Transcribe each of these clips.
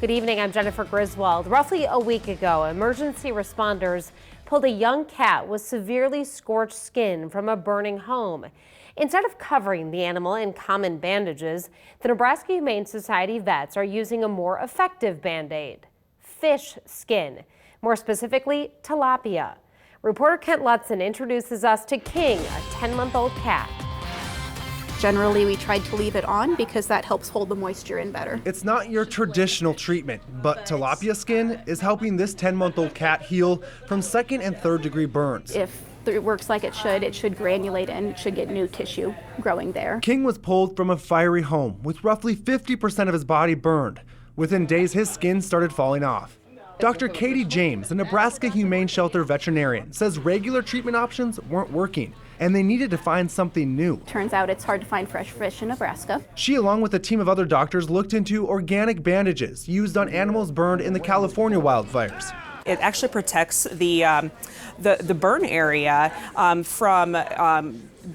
Good evening, I'm Jennifer Griswold. Roughly a week ago, emergency responders pulled a young cat with severely scorched skin from a burning home. Instead of covering the animal in common bandages, the Nebraska Humane Society vets are using a more effective Band-Aid: fish skin, more specifically tilapia. Reporter Kent Lutzen introduces us to King, a 10-month-old cat. Generally, we tried to leave it on because that helps hold the moisture in better. It's not your traditional treatment, but tilapia skin is helping this 10-month-old cat heal from second and third degree burns. If it works like it should granulate and it should get new tissue growing there. King was pulled from a fiery home with roughly 50% of his body burned. Within days, his skin started falling off. Dr. Katie James, the Nebraska Humane Shelter veterinarian, says regular treatment options weren't working, and they needed to find something new. Turns out it's hard to find fresh fish in Nebraska. She, along with a team of other doctors, looked into organic bandages used on animals burned in the California wildfires. It actually protects the burn area from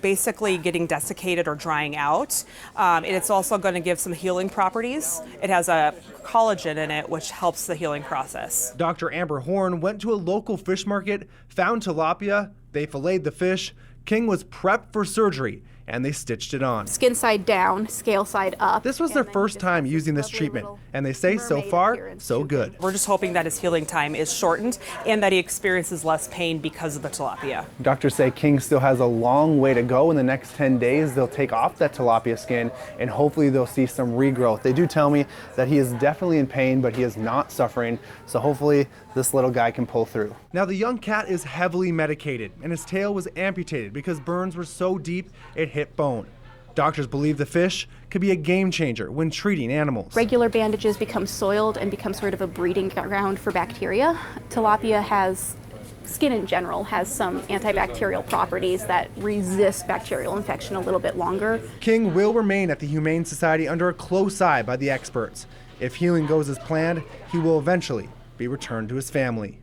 basically getting desiccated or drying out. And it's also going to give some healing properties. It has a collagen in it, which helps the healing process. Dr. Amber Horn went to a local fish market, found tilapia, they filleted the fish. King was prepped for surgery, and they stitched it on. Skin side down, scale side up. This was their first time using this treatment, and they say so far, so good. We're just hoping that his healing time is shortened and that he experiences less pain because of the tilapia. Doctors say King still has a long way to go. In the next 10 days, they'll take off that tilapia skin, and hopefully they'll see some regrowth. They do tell me that he is definitely in pain, but he is not suffering, so hopefully this little guy can pull through. Now, the young cat is heavily medicated, and his tail was amputated because burns were so deep it hit bone. Doctors believe the fish could be a game changer when treating animals. Regular bandages become soiled and become sort of a breeding ground for bacteria. Tilapia skin in general has some antibacterial properties that resist bacterial infection a little bit longer. King will remain at the Humane Society under a close eye by the experts. If healing goes as planned, he will eventually be returned to his family.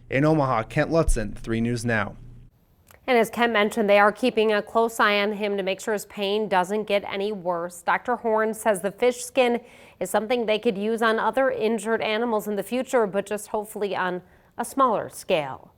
In Omaha, Kent Lutzen, 3 News Now. And as Ken mentioned, they are keeping a close eye on him to make sure his pain doesn't get any worse. Dr. Horn says the fish skin is something they could use on other injured animals in the future, but just hopefully on a smaller scale.